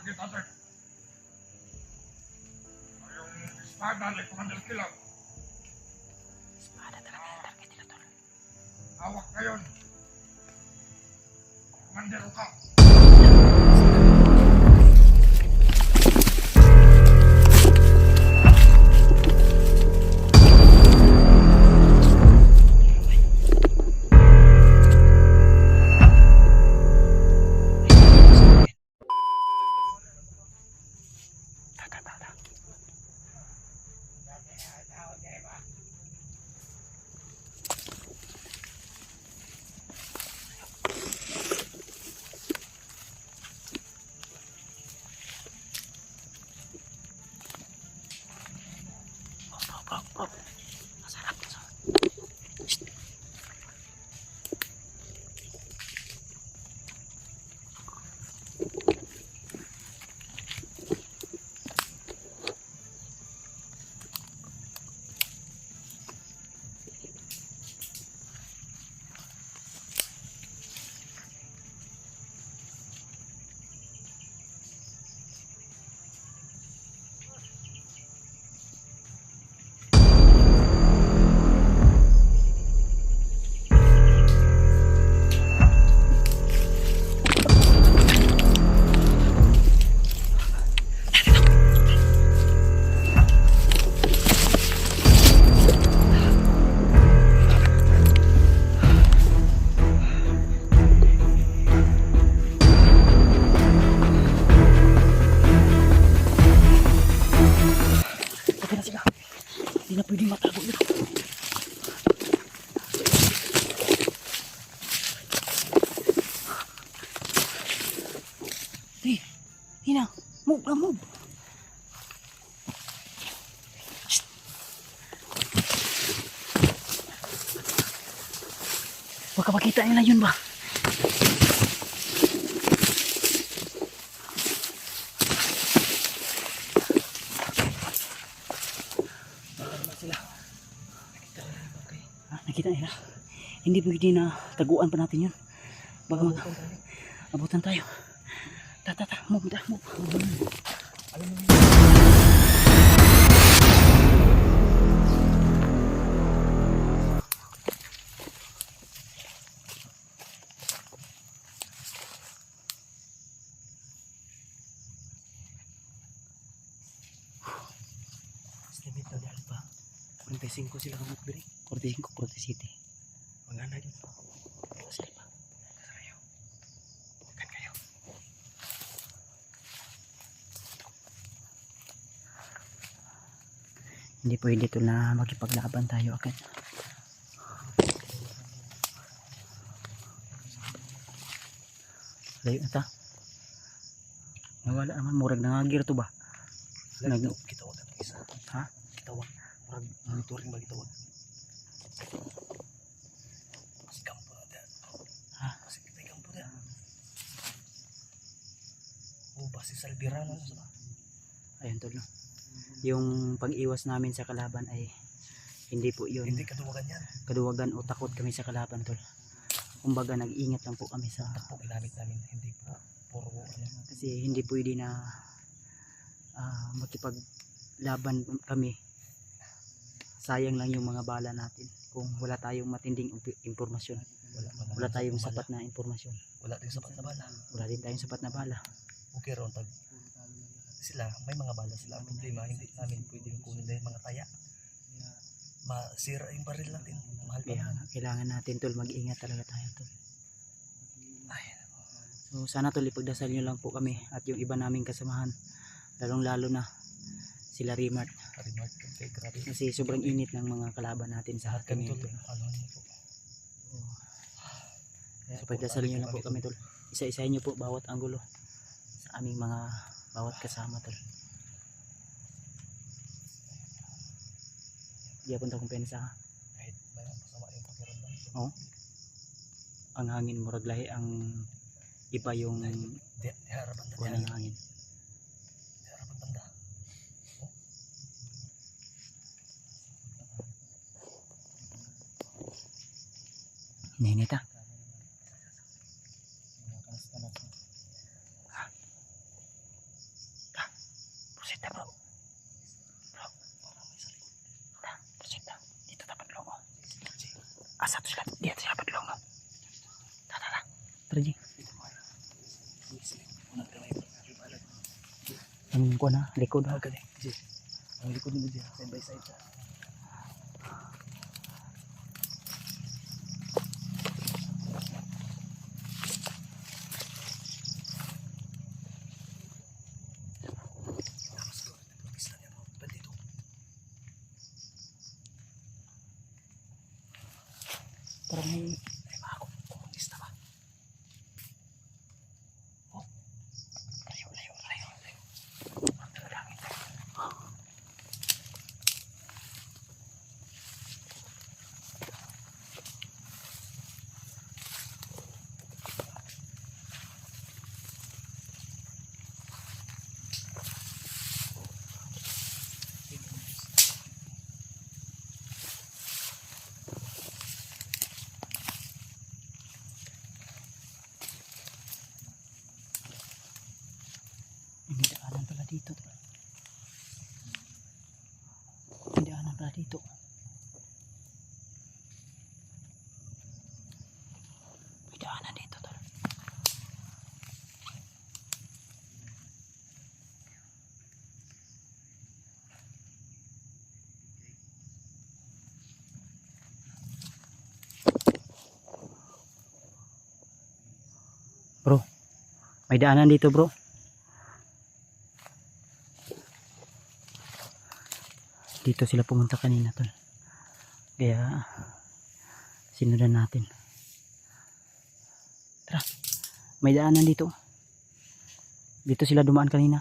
kita sir. Yung espada ni Commander Kilaw. Espada talaga yung target nila, tol. Hawak ngayon. Commander ka. Bro. Masarap. Okay na sila. Hindi na pwede matago yun. Hindi na. Move na, move. Shhh. Baka makita nila yun ba? Nakita nila. Hindi pwede na taguan pa natin yun. Bago abutan tayo. Move. Limit na di alpa. 45 sila kamot beri. 45, 47. Wala na yun. Sila pa. Kasayo. Kan kayo. Hindi pwede ito na makipaglaban tayo agad. Layo na ta. Nawala naman. Murag nangagir to ba? Kitawag ang isa. Ha? Kitawag. Murag monitoring ba kitawag? Mas kampo na dyan. Ha? Mas kitay kampo dyan. O basi salbirano na sa. Ayun tol, no? Yung pag-iwas namin sa kalaban ay hindi po yun Hindi kaduwagan yan. kaduwagan o takot kami sa kalaban tol. Kumbaga nag-ingat lang po kami sa Takpo ginamit namin. Hindi po puro ano. kasi hindi pwede na makipaglaban kami. Sayang lang yung mga bala natin kung wala tayong matinding impormasyon. Wala tayong sapat na impormasyon. Wala din sapat na bala. Wala din tayong sapat na bala. Okay ron pag sila, may mga bala sila. Ang problema, hindi namin pwedeng kunin dahil mga taya. Masira yung baril natin. Mahal pa Kaya naman. kailangan natin tol, mag-ingat talaga tayo tol. Ay, So sana tol, ipagdasal nyo lang po kami at yung iba naming kasamahan, lalong lalo na sila Rimart, Remark, okay, grabe. kasi sobrang init ng mga kalaban natin sa Lahat kami hardin tol, ngayon tol. ano niyo po. So pagdasal nyo lang po kami tol, isa-isahin nyo po bawat anggulo sa aming mga bawat kasama tol. Di punta kumpensa ha. Kahit may masama yung pakiramdam. Oo. Ang hangin murag lahi ang iba yung Di harapan na kuha ng hangin. Di harapan banda. Hinihingit ha. Prosyekta bro. Bro. Prosyekta. Dito dapat dulu. Asa tu sila. Dia tu dapat dulu. Tara. Terji. Ang ko na, likod na. Okay, G. Ang likod mo dyan, side by side siya. Tapos ko, nagpapis lang yan, bro. Ba't dito? Parang may Ay, baka ako, komunista ba? Oh, layo. Ang tagalangin tayo. may daanan pala dito. May daanan pala dito. May daanan dito tol. Bro, may daanan dito bro. Dito sila pumunta kanina tol. Kaya sinundan natin. Tara. May daanan dito. Dito sila dumaan kanina.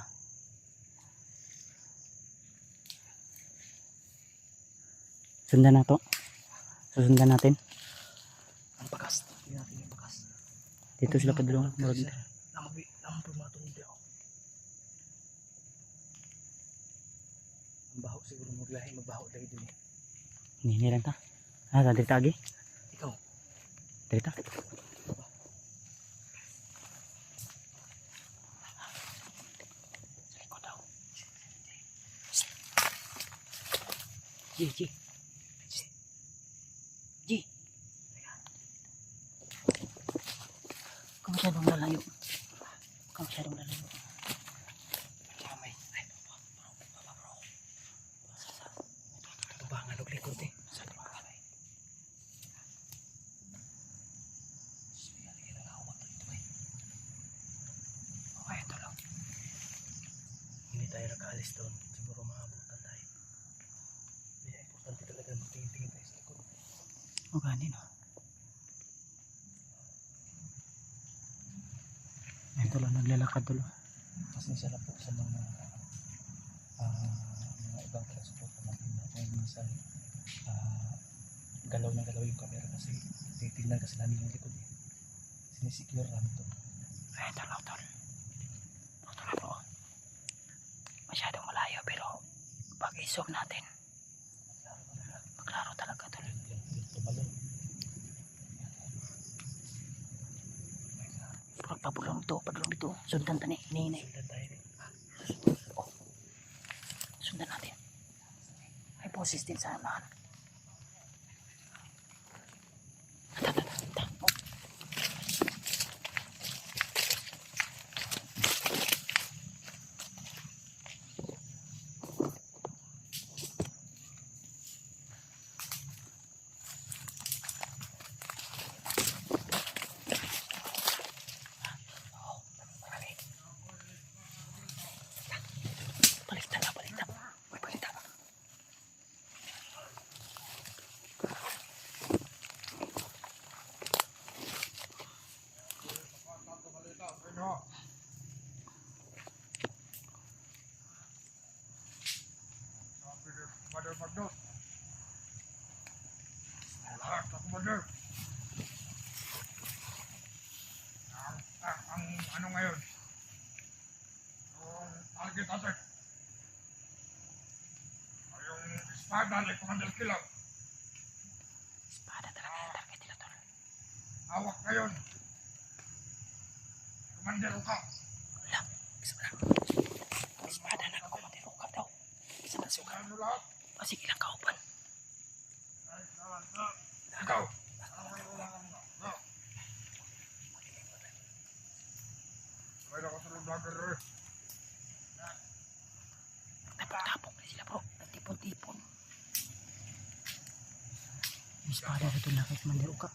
Sundan na to. Susundan natin. Ang bakas. Tingnan natin yung bakas. Dito sila padulong. Murag dito. Lamang pumatong hindi ako. Ang baho siguro magbaho lagi dun eh. Hindi lang ta. Ah, dito agi. Ikaw, Dito. Sa likod daw. Ji. Kung masyadong lalayo. kamay. Ay, bro. Tubangan og likod eh. Sa tubangan ay. Sige, lagi na hawak dito eh. Okay, ito lang. Hindi tayo nakaalis doon. Siguro maabutan tayo. Kaya importante talaga magtingin-tingin tayo sa likod. O gani no. Ito lang naglalakad tulo. Pasensya na po sa mga ibang transport natin na kung minsan galaw na galaw yung camera kasi titignan kasi namin yung likod eh. Sinisecure namin to. Ay, ito lang tol. Ito na po. Masyadong malayo pero pag i-zoom natin, maklaro talaga tol. Yung tumalon. Pagpabulong dito. Sundan tani. Hinihintay. Sundan tayo eh. Sundan natin. May boses din sa unahan. Oh. Baliktad. Uy, baliktad. Sabi ni Father Magnus. Lahat sa Commander. Ang ano ngayon? Yung target natin. Yung espada ni Commander Kilaw. Espada talaga yung target nila tol. Hawak ngayon. Commander ka. Wala. Espada na ako, Matero. Ano lahat? Sige lang kauban. Ikaw. No. Sabay na ka sa vlogger eh. Tapok-tapok na sila bro. Nagtipon-tipon. May espada na ito na kay Commander Uka.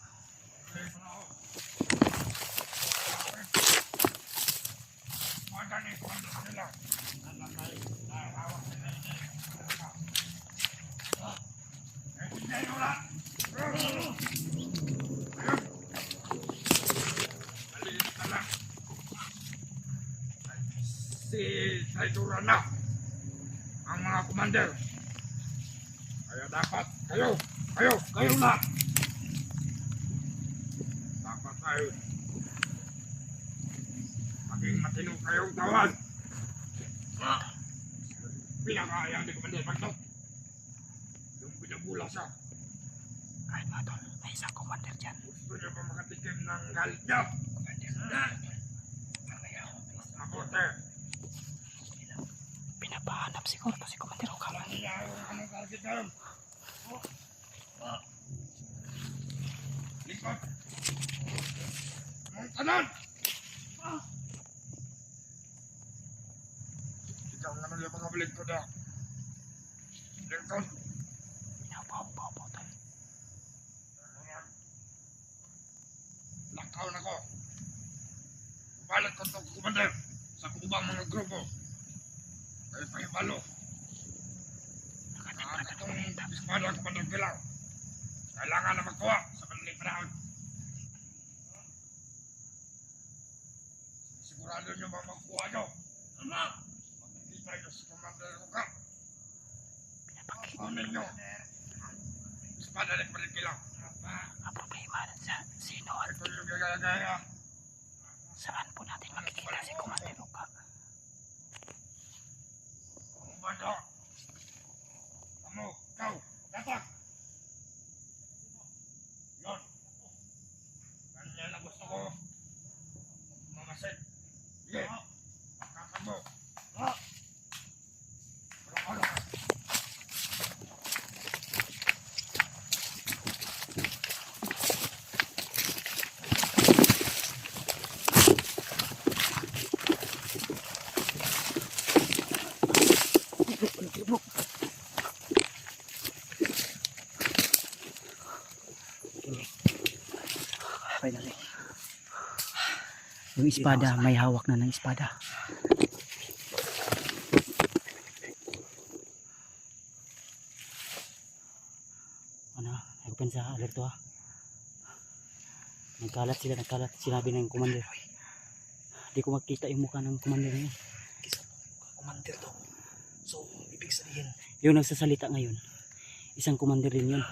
Madali ko ang nila. Hawak nila ini. Hindi nyo lang. Maliit ka lang. Si Saidura na ang mga commander. Kaya dapat kayo na. Dapat tayo maging matino kayong tawan. Pinakaya ni Commander Pagno. Yung pinabula siya. Kahit mga tol, may isang commander dyan. Gusto niyo ba makatikim ng galit niya? Mabuti. Pinapahanap siguro to si Commander Uka. Anong galit niya? Likod. Ang kanan. Ikaw nga nila mga balik ko na. Lincoln. Pinapaw-paw tol. Lakaw na ko. Balik ko itong commander sa kubang mga grupo. Kaya pahibalo. Ang itong espada commander Pilaw. Kailangan na magkuha sa kanilang panahon. Sigurado nyo ba magkuha nyo? Ama! Magkikita nyo sa commander Uka. Kunin nyo. Espada ni commander Pilaw. Ang problema sa sino at Ito yung gaya-gaya. saan po natin makikita si Commander Uka. Kumando. Kamu, kau, datang. Yon. Ganyan na gusto ko. Mamasid. Sige. Kakabo. Ano? Finally. Yung espada, may hawak na ng espada. Ano, nagpan sa alerto ha. Nagkalat. Sinabi ng commander. Hindi ko makita yung mukha ng commander niya. Commander to. So, ibig sabihin, Yung nagsasalita ngayon, isang commander din yun.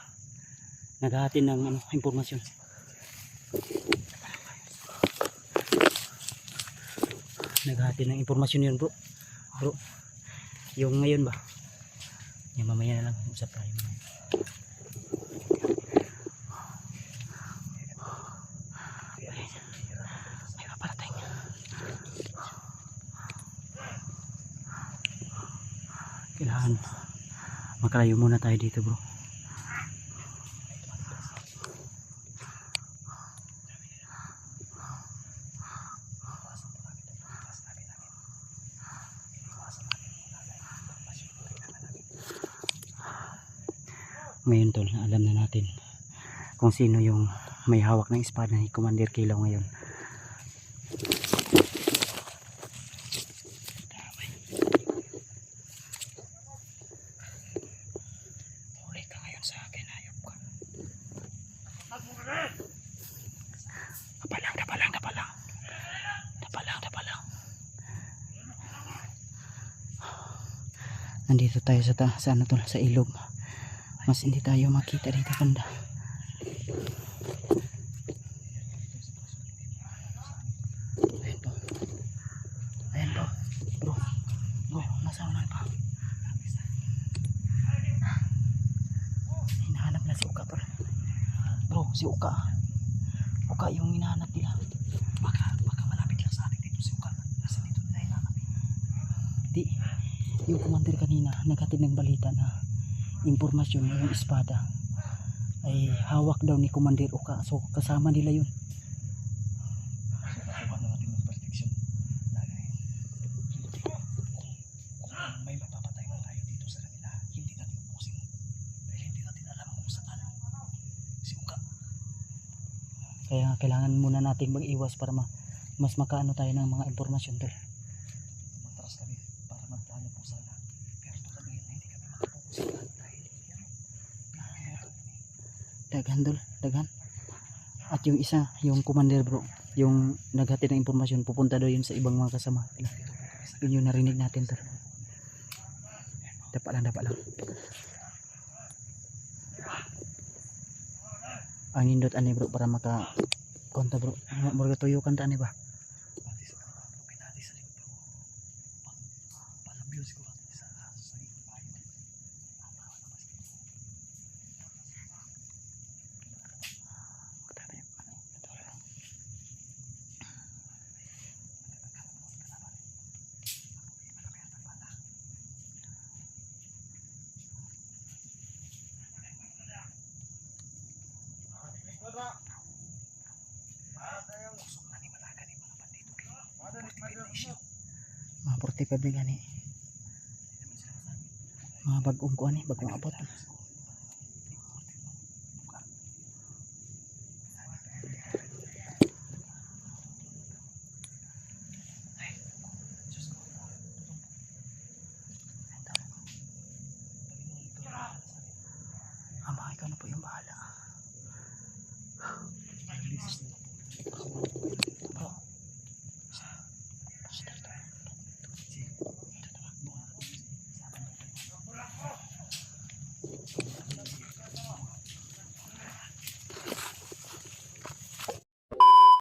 Naghahatid ng impormasyon. Naghahatid ng impormasyon yun bro. Yung ngayon ba? Yung mamaya na lang. Usap tayo. May paparating. Kailangan makalayo muna tayo dito bro. Ngayon tol, alam na natin kung sino yung may hawak ng espada ni Commander Kilaw ngayon. Huli ka ngayon sa akin, hayop ka. Dapalang. Nandito tayo sa ano tol, sa ilog. Mas hindi tayo makita dito banda. Ayan po. Bro, nasaunan pa. Hinahanap na si Uka bro, si Uka yung hinahanap nila. Baka malapit lang sa atin dito si Uka. Nasa dito nila hinahanap. yung commander kanina naghatid ng balita na impormasyon na yung espada ay hawak daw ni Commander Uka. So kasama nila yun. Nakuha na natin yung protection. Kung may mapapatay man tayo dito sa kanila, hindi natin ubusin. Dahil hindi natin alam kung saan si Uka. Kaya kailangan muna nating mag-iwas para mas makaano tayo ng mga impormasyon tol. Matras kami para magplano po sana. Pero tulad ngayon na hindi kami makapokus sa plano dahil yan. Daghan tol, daghan. At yung isa, yung commander bro, yung naghatid ng impormasyon, pupunta daw yun sa ibang mga kasama nila. Yun yung narinig natin tol. Dapat lang. Ang nindot ani bro para maka konta bro. Murga tuyo kanta ani ba? Pati sa kanila, pinati sa likod bro. Palabyo siguro sa likod tayo. Usok na ni Malaga ni mga bandito kay multiple na issue. Mga 45 na gani. Mga bagong kuan ni, bagong abot.